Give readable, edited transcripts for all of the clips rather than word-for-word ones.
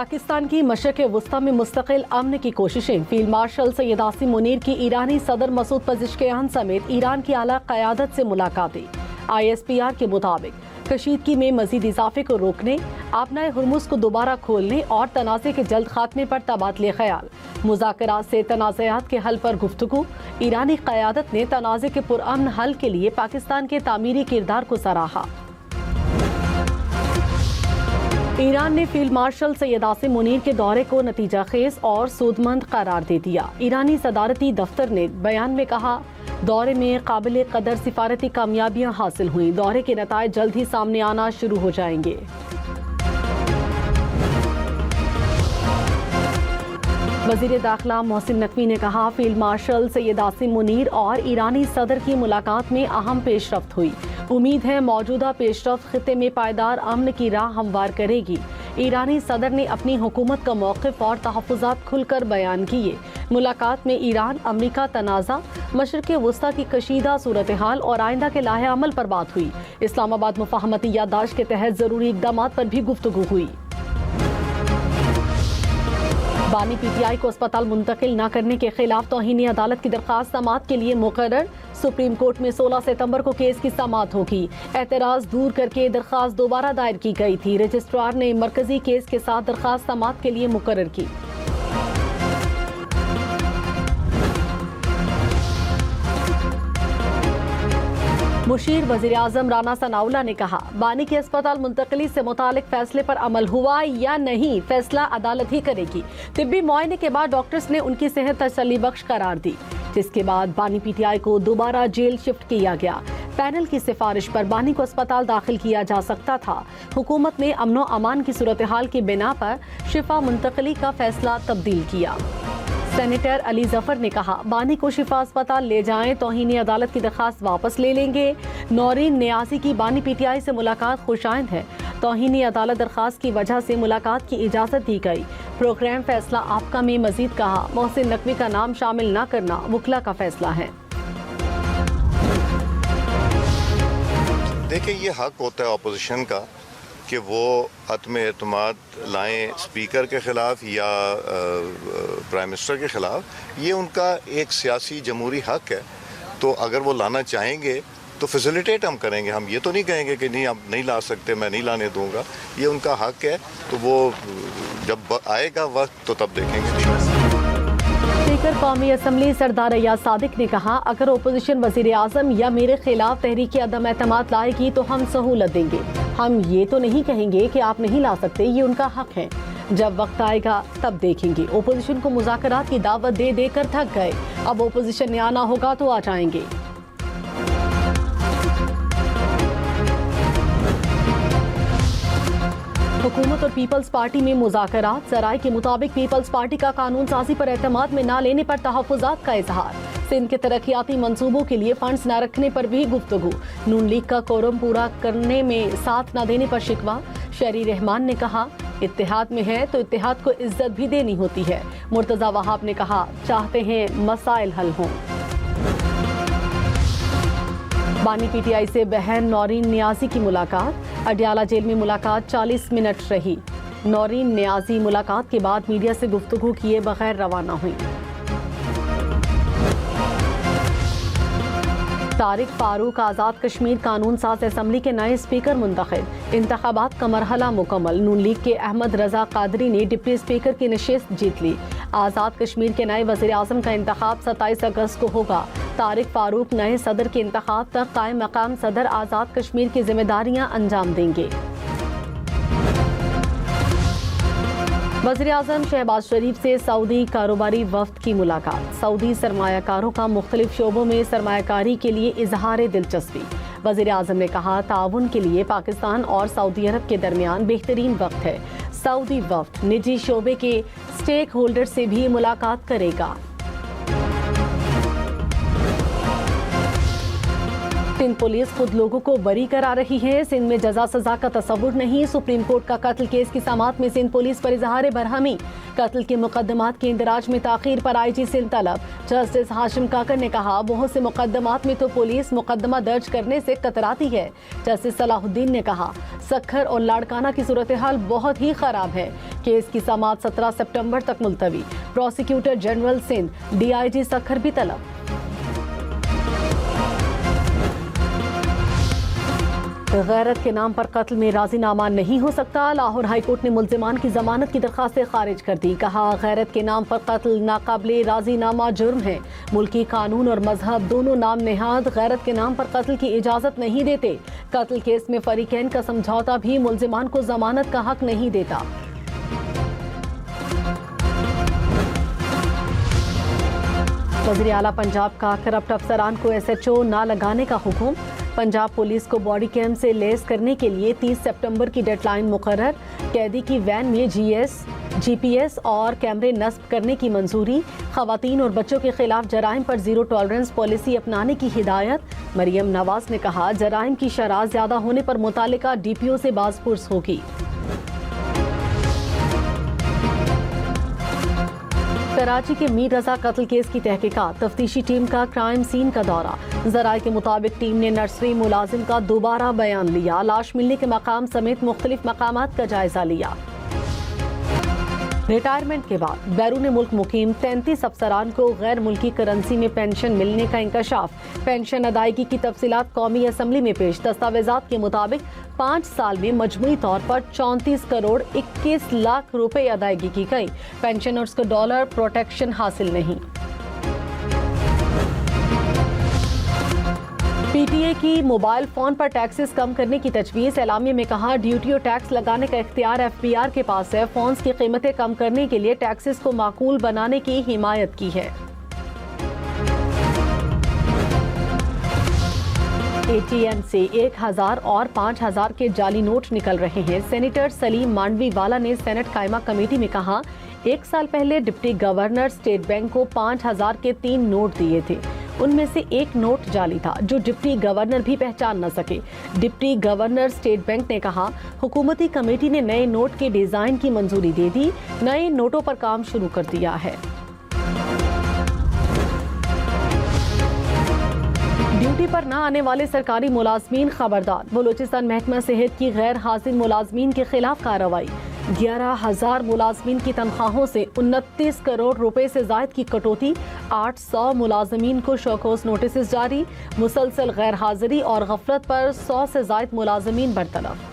पाकिस्तान की मशरक़ वस्ता में मुस्तकिल अमन की कोशिशें। फील्ड मार्शल सैयद आसिम मुनीर की ईरानी सदर मसूद पज़ेश्कियान समेत ईरान की आला क़यादत से मुलाकातें। ISPR के मुताबिक कशीदगी में मजीद इजाफे को रोकने, आपनाए हुर्मुज़ को दोबारा खोलने और तनाज़े के जल्द खात्मे पर तबादले ख्याल। मुज़ाकरात से तनाज़ात के हल पर गुफ्तगू। ईरानी क़यादत ने तनाज़े के पुरअमन हल के लिए पाकिस्तान के तामीरी किरदार को सराहा। ईरान ने फील्ड मार्शल सैयद आसिम मुनीर के दौरे को नतीजा खेज और सूदमंद करार दे दिया। ईरानी सदारती दफ्तर ने बयान में कहा, दौरे में काबिल कदर सिफारती कामयाबियां हासिल हुई। दौरे के नताइज जल्द ही सामने आना शुरू हो जाएंगे। वज़ीर दाखिला मोहसिन नकवी ने कहा, फील्ड मार्शल सैयद आसिम मुनीर और ईरानी सदर की मुलाकात में अहम पेशरफ्त हुई। उम्मीद है मौजूदा पेशरफ्त खित्ते में पायदार अमन की राह हमवार करेगी। ईरानी सदर ने अपनी हुकूमत का मौक़िफ़ और तहफ़्फ़ुज़ात खुलकर बयान किए। मुलाकात में ईरान अमरीका तनाज़ा, मशरिक़ वस्ता की कशीदा सूरत हाल और आइंदा के लाहे अमल पर बात हुई। इस्लामाबाद मुफ़ाहमती याददाश्त के तहत ज़रूरी इक़दामात पर भी गुफ्तगू हुई। बानी PTI को अस्पताल मुंतकिल न करने के खिलाफ तौहीन अदालत की दरख्वास्त समाअत के लिए मुकर्रर। सुप्रीम कोर्ट में 16 सितंबर को केस की समाअत होगी। एतराज़ दूर करके दरख्वास्त दोबारा दायर की गई थी। रजिस्ट्रार ने मरकजी केस के साथ दरख्वास्त समाअत के लिए मुकर्रर की। मुशीर वज़ीर आज़म राना सनाउल्लाह ने कहा, बानी की अस्पताल मुंतकली से मुतालिक फैसले पर अमल हुआ या नहीं, फैसला अदालत ही करेगी। तिब्बी मुआयने के बाद डॉक्टर्स ने उनकी सेहत तसल्ली बख्श करार दी, जिसके बाद बानी PTI को दोबारा जेल शिफ्ट किया गया। पैनल की सिफारिश पर बानी को अस्पताल दाखिल किया जा सकता था। हुकूमत ने अमनो अमान की सूरत हाल की बिना पर शिफा मुंतकली का फैसला तब्दील किया। सेनेटर अली जफर ने कहा, बानी को शिफा अस्पताल ले जाएं, तौहीनी अदालत की दरख्वास्त वापस ले लेंगे। नौरीन नियाज़ी की बानी PTI से मुलाकात खुशाइंद है। तौहीनी अदालत दरख्वास्त की वजह से मुलाकात की इजाज़त दी गई। प्रोग्राम फैसला आपका में मजीद कहा, मोहसिन नकवी का नाम शामिल न करना वकला का फैसला है। देखिए, ये हक होता है अपोजिशन का कि वो अदम एतमाद लाएं स्पीकर के ख़िलाफ़ या प्राइम मिनिस्टर के ख़िलाफ़। ये उनका एक सियासी जमहूरी हक है, तो अगर वो लाना चाहेंगे तो फैसिलिटेट हम करेंगे। हम ये तो नहीं कहेंगे कि नहीं, आप नहीं ला सकते, मैं नहीं लाने दूंगा। ये उनका हक है, तो वो जब आएगा वक्त तो तब देखेंगे। स्पीकर कौमी असम्बली सरदार अय्याज सादिक ने कहा, अगर ओपोजिशन वज़ीर आज़म या मेरे खिलाफ तहरीक अदम एतमाद लाएगी तो हम सहूलत देंगे। हम ये तो नहीं कहेंगे कि आप नहीं ला सकते, ये उनका हक है। जब वक्त आएगा तब देखेंगे। ओपोजिशन को मुज़ाकरात की दावत दे देकर थक गए, अब ओपोजिशन ने आना होगा तो आ जाएंगे। हुकूमत और पीपल्स पार्टी में मुज़ाकरात। ज़राए के मुताबिक पीपल्स पार्टी का कानून साजी पर एतमाद में न लेने पर तहफ़्फ़ुज़ात का इजहार। सिंध के तरक्याती मंसूबों के लिए फंड्स न रखने पर भी गुफ्तगू। नून लीग का कोरम पूरा करने में साथ न देने पर शिकवा। शहरी रहमान ने कहा, इत्तेहाद में है तो इत्तेहाद को इज्जत भी देनी होती है। मुर्तज़ा वहाब ने कहा, चाहते हैं मसाइल हल हों। बानी PTI से बहन नौरीन नियाज़ी की मुलाकात। अडियाला जेल में मुलाकात 40 मिनट रही। नौरीन नियाज़ी मुलाकात के बाद मीडिया से गुफ्तगू किए बगैर रवाना हुई। तारिक फारूक आज़ाद कश्मीर कानून साज असम्बली के नए स्पीकर मुंतखब। इंतखाबात का मरहला मुकम्मल। नून लीग के अहमद रजा कादरी ने डिप्टी स्पीकर की नशिस्त जीत ली। आज़ाद कश्मीर के नए वज़ीर आज़म का इंतखाब 27 अगस्त को होगा। तारिक फारूक नए सदर के इंतखाब तक कायम मकाम सदर आज़ाद कश्मीर की जिम्मेदारियां अंजाम देंगे। वज़ीर आज़म शहबाज शरीफ से सऊदी कारोबारी वफ्द की मुलाकात। सऊदी सरमायाकारों का मुख्तलिफ शोबों में सरमायाकारी के लिए इजहार दिलचस्पी। वज़ीर आज़म ने कहा, ताउन के लिए पाकिस्तान और सऊदी अरब के दरमियान बेहतरीन वक्त है। सऊदी वफ्द निजी शोबे के स्टेक होल्डर से भी मुलाकात करेगा। सिंध पुलिस खुद लोगों को बरी करा रही है। सिंध में जजा सजा का तस्वुर नहीं। सुप्रीम कोर्ट का कत्ल केस की समाअत में सिंध पुलिस पर इजहार बरहमी। कत्ल के मुकदमात के इंदराज में ताखीर पर IG सिंध तलब। जस्टिस हाशिम काकर ने कहा, बहुत से मुकदमात में तो पुलिस मुकदमा दर्ज करने से कतराती है। जस्टिस सलाहुद्दीन ने कहा, सखर और लाड़काना की सूरत हाल बहुत ही खराब है। केस की समाअत 17 सितंबर तक मुलतवी। Prosecutor general Sindh DIG Sukkur भी तलब। गैरत के नाम पर कत्ल में राजीनामा नहीं हो सकता। लाहौर हाईकोर्ट ने मुल्जिमान की जमानत की दरख्वास्त खारिज कर दी। कहा, गैरत के नाम पर कत्ल नाकाबिले राजीनामा जुर्म है। मुल्की कानून और मजहब दोनों नाम नेहाद गैरत के नाम पर कत्ल की इजाजत नहीं देते। कत्ल केस में फरीकैन का समझौता भी मुल्जिमान को जमानत का हक नहीं देता। वज़ीर आला पंजाब का करप्ट अफसरान को SHO ना लगाने का हुक्म। पंजाब पुलिस को बॉडी कैम से लेस करने के लिए 30 सितंबर की डेडलाइन मुकर्रर। कैदी की वैन में GPS और कैमरे नस्ब करने की मंजूरी। खवातीन और बच्चों के खिलाफ जराइम पर जीरो टॉलरेंस पॉलिसी अपनाने की हिदायत। मरियम नवाज ने कहा, जराइम की शरह ज्यादा होने पर मुतालिका DPO से बाज़पुर्स होगी। कराची के मीर रजा कत्ल केस की तहकीकात। तफ्तीशी टीम का क्राइम सीन का दौरा। ज़राए के मुताबिक टीम ने नर्सरी मुलाजिम का दोबारा बयान लिया। लाश मिलने के मकाम समेत मुख्तलिफ मकामात का जायजा लिया। रिटायरमेंट के बाद बैरून मुल्क मुकीम 33 अफसरान को गैर मुल्की करेंसी में पेंशन मिलने का इंकशाफ। पेंशन अदायगी की तफसीलात कौमी असम्बली में पेश। दस्तावेजात के मुताबिक 5 साल में मजमूई तौर पर 34 करोड़ 21 लाख रुपए अदायगी की गई। पेंशनर्स को डॉलर प्रोटेक्शन हासिल नहीं। PTA की मोबाइल फोन पर टैक्सेस कम करने की तजवीज़। एलामिया में कहा, ड्यूटी और टैक्स लगाने का इख्तियार FBR के पास है। फोन्स की कीमतें कम करने के लिए टैक्सेस को माकूल बनाने की हिमायत की है। ATM से 1000 और 5000 के जाली नोट निकल रहे हैं। सेनेटर सलीम मांडवी वाला ने सेनेट कायमा कमेटी में कहा, 1 साल पहले डिप्टी गवर्नर स्टेट बैंक को 5000 के 3 नोट दिए थे। उनमें से एक नोट जाली था जो डिप्टी गवर्नर भी पहचान न सके। डिप्टी गवर्नर स्टेट बैंक ने कहा, हुकूमती कमेटी ने नए नोट के डिजाइन की मंजूरी दे दी। नए नोटों पर काम शुरू कर दिया है। ड्यूटी पर न आने वाले सरकारी मुलाजमीन खबरदार। बलूचिस्तान महकमा सेहत की गैर हाजिर मुलाजमीन के खिलाफ कार्रवाई। 11,000 मुलाजमीन की तनख्वाहों से 29 करोड़ रुपए से जायद की कटौती। 800 मुलाजमीन को शोकॉज नोटिस जारी। मुसलसल गैर हाजिरी और गफलत पर 100 से जायद मुलाजमीन बरतरफ।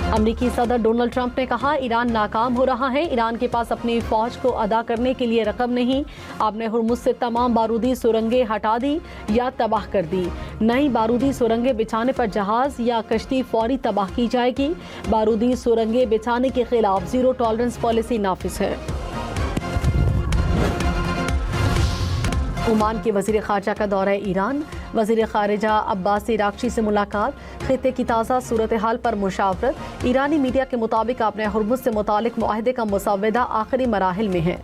अमरीकी सदर डोनाल्ड ट्रंप ने कहा, ईरान नाकाम हो रहा है। ईरान के पास अपनी फौज को अदा करने के लिए रकम नहीं। आपने हुर्मुज से तमाम बारूदी सुरंगें हटा दी या तबाह कर दी। नई बारूदी सुरंगें बिछाने पर जहाज या कश्ती फौरी तबाह की जाएगी। बारूदी सुरंगें बिछाने के खिलाफ जीरो टॉलरेंस पॉलिसी नाफिज है। ओमान के वज़ीर ख़ारजा का दौरा ईरान। वज़ीर ख़ारिजा अब्बास इराक़ची से मुलाकात। ख़ित्ते की ताज़ा सूरत हाल पर मुशावरत। ईरानी मीडिया के मुताबिक आपने हुर्मुज़ से मुतालिक मुआहदे का मुसव्वदा आखिरी मराहिल में है।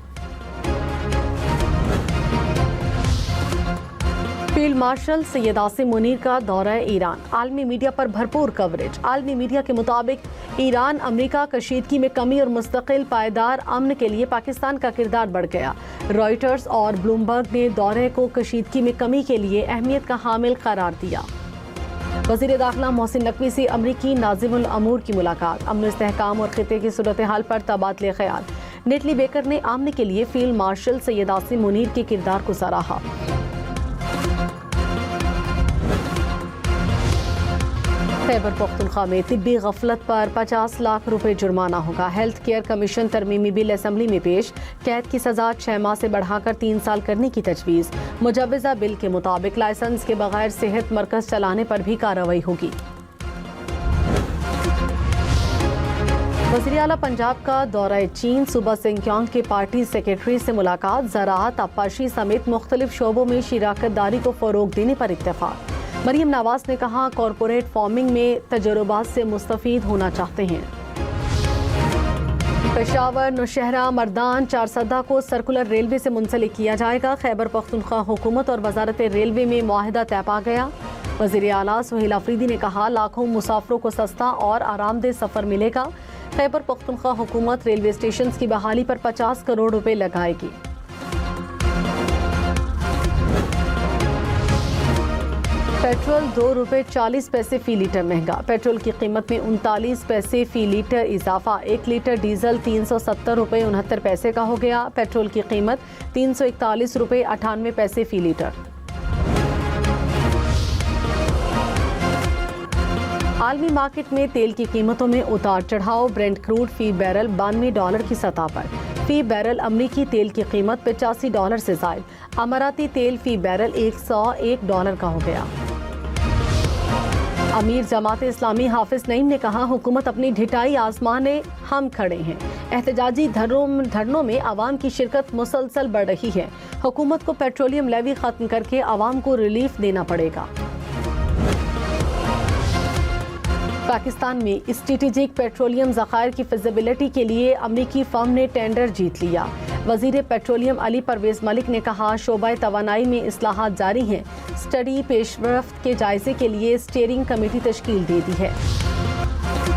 फील्ड मार्शल सैयद आसिम मुनीर का दौरा ईरान। आलमी मीडिया पर भरपूर कवरेज। आलमी मीडिया के मुताबिक ईरान अमेरिका कशीदगी में कमी और मुस्तकिल पायदार अमन के लिए पाकिस्तान का किरदार बढ़ गया। रॉयटर्स और ब्लूमबर्ग ने दौरे को कशीदगी में कमी के लिए अहमियत का हामिल करार दिया। वज़ीर दाखिला मोहसिन नकवी से अमरीकी नाज़िमुल अमूर की मुलाकात। अमन इस्तेहकाम और खित्ते की सूरत हाल पर तबादले ख्याल। नेटली बेकर ने अमन के लिए फील्ड मार्शल सैयद आसिम मुनीर के किरदार को सराहा। खैबर पख्तूनख्वा में तिब्बी गफलत पर 50 लाख रुपए जुर्माना होगा। हेल्थ केयर कमीशन तरमीमी बिल असेंबली में पेश। कैद की सजा 6 माह से बढ़ाकर 3 साल करने की तजवीज़। मुजव्वज़ा बिल के मुताबिक लाइसेंस के बगैर सेहत मरकज चलाने पर भी कार्रवाई होगी। वज़ीर आला पंजाब का दौरा चीन। सूबा सिंकियांग के पार्टी सेक्रेटरी से मुलाकात। ज़राअत, आबपाशी समेत मुख्तलिफ शोबों में शिराकत दारी को फ़रोग देने पर इत्तेफाक। मरियम नवाज ने कहा, कॉरपोरेट फार्मिंग में तजुर्बात से मुस्तफीद होना चाहते हैं। पेशावर, नौशहरा, मर्दान, चारसदा को सर्कुलर रेलवे से मुंसलिक किया जाएगा। खैबर पख्तूनख्वा हुकूमत और वजारत रेलवे में मुआहिदा तय पा गया। वज़ीर आला सुहेल अफरीदी ने कहा, लाखों मुसाफिरों को सस्ता और आरामदेह सफ़र मिलेगा। खैबर पख्तूनख्वा हुकूमत रेलवे स्टेशन की बहाली पर 50 करोड़ रुपए लगाएगी। पेट्रोल ₹2.40 फी लीटर महंगा। पेट्रोल की कीमत में 39 पैसे फी लीटर इजाफा। 1 लीटर डीजल ₹370.69 का हो गया। पेट्रोल की कीमत ₹341.98 फी लीटर। आलमी मार्केट में तेल की कीमतों में उतार चढ़ाव। ब्रेंट क्रूड फी बैरल $92 की सतह पर। फी बैरल अमरीकी तेल की कीमत $85 से ज़ायद। अमाराती तेल फी बैरल $101 का हो गया। अमीर जमात इस्लामी हाफिज नईम ने कहा, हुकूमत अपनी ढिठाई आजमाने हम खड़े हैं। एहतजाजी धरनों में आवाम की शिरकत मुसलसल बढ़ रही है। हुकूमत को पेट्रोलियम लेवी खत्म करके आवाम को रिलीफ देना पड़ेगा। पाकिस्तान में स्ट्रेटेजिक पेट्रोलियम ज़खायर की फिजिबिलिटी के लिए अमरीकी फर्म ने टेंडर जीत लिया। वज़ीर पेट्रोलियम अली परवेज मलिक ने कहा, शोबा तवानाई में इस्लाहात जारी हैं। स्टडी पेशरफ्त के जायजे के लिए स्टीयरिंग कमेटी तश्कील दे दी है।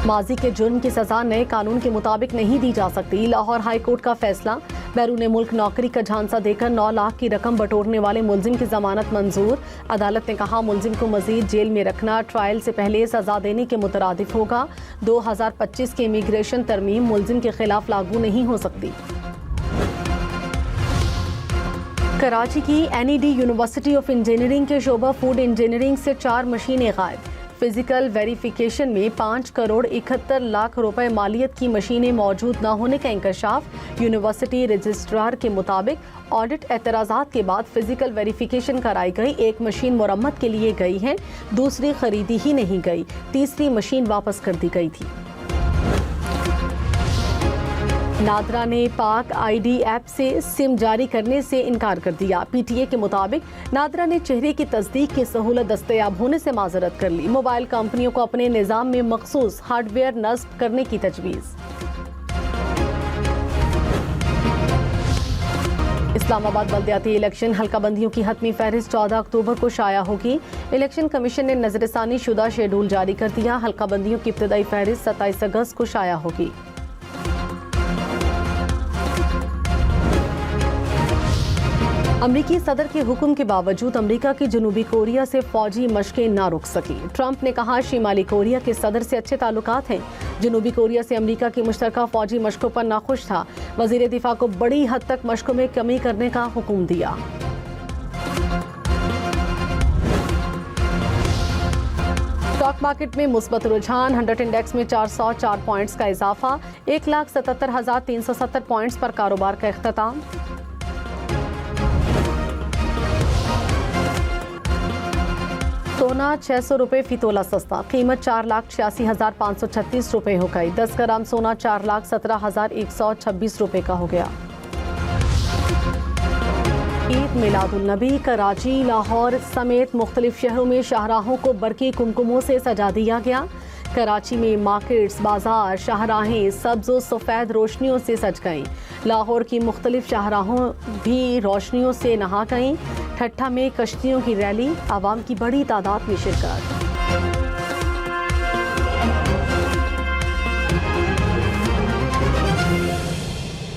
माजी के जुर्म की सजा नए कानून के मुताबिक नहीं दी जा सकती। लाहौर हाई कोर्ट का फैसला। बैरून मुल्क नौकरी का झांसा देकर 9 लाख की रकम बटोरने वाले मुलजिम की जमानत मंजूर। अदालत ने कहा, मुलजिम को मजीद जेल में रखना ट्रायल से पहले सजा देने के मुतरादिफ होगा। 2025 की इमिग्रेशन तरमीम मुलजिम के खिलाफ लागू नहीं हो सकती। कराची की NED यूनिवर्सिटी ऑफ इंजीनियरिंग के शोबा फूड इंजीनियरिंग से 4 मशीनें गायब। फिजिकल वेरिफिकेशन में 5 करोड़ 71 लाख रुपए मालियत की मशीनें मौजूद न होने का इंकशाफ। यूनिवर्सिटी रजिस्ट्रार के मुताबिक ऑडिट एतराज़ात के बाद फिजिकल वेरिफिकेशन कराई गई। 1 मशीन मुरम्मत के लिए गई है, दूसरी खरीदी ही नहीं गई, तीसरी मशीन वापस कर दी गई थी। नादरा ने पाक ID ऐप से सिम जारी करने से इनकार कर दिया। PTA के मुताबिक नादरा ने चेहरे की तस्दीक की सहूलत दस्तयाब होने से माजरत कर ली। मोबाइल कंपनियों को अपने निज़ाम में मखसूस हार्डवेयर नस्ब करने की तजवीज़। इस्लामाबाद बल्दियाती इलेक्शन हल्का बंदियों की हतमी फहरिस्त 14 अक्टूबर को शाया होगी। इलेक्शन कमीशन ने नजरसानी शुदा शेड्यूल जारी कर दिया। हल्का बंदियों की इब्तदाई फहरिस्त 27 अगस्त को शाया होगी। अमरीकी सदर के हुक्म के बावजूद अमरीका की जनूबी कोरिया से फौजी मशकें ना रुक सकी। ट्रंप ने कहा, शिमाली कोरिया के सदर से अच्छे ताल्लुकात हैं। जनूबी कोरिया से अमरीका की मुश्तरका फौजी मशकों पर नाखुश था। वजीर दिफा को बड़ी हद तक मशकों में कमी करने का हुक्म दिया। स्टॉक मार्केट में मुस्बत रुझान। 100 इंडेक्स में 404 पॉइंट्स का इजाफा। 1,77,370 पॉइंट्स पर कारोबार का इख्तिताम। सोना 600 रुपये फी तोला सस्ता। कीमत 4,86,536 रुपये हो गई। 10 ग्राम सोना 4,17,126 रुपये का हो गया। ईद मिलादुल नबी। कराची, लाहौर समेत मुख्तलिफ शहरों में शाहराहों को बरकी कुमकुमों से सजा दिया गया। कराची में मार्केट्स, बाजार, शाहराहें सब्ज व सफ़ेद रोशनियों से सज गईं। लाहौर की मुख्तलिफ शाहराहों भी रोशनियों से नहा गईं। ठट्ठा में कश्तियों की रैली, आवाम की बड़ी तादाद में शिरकत।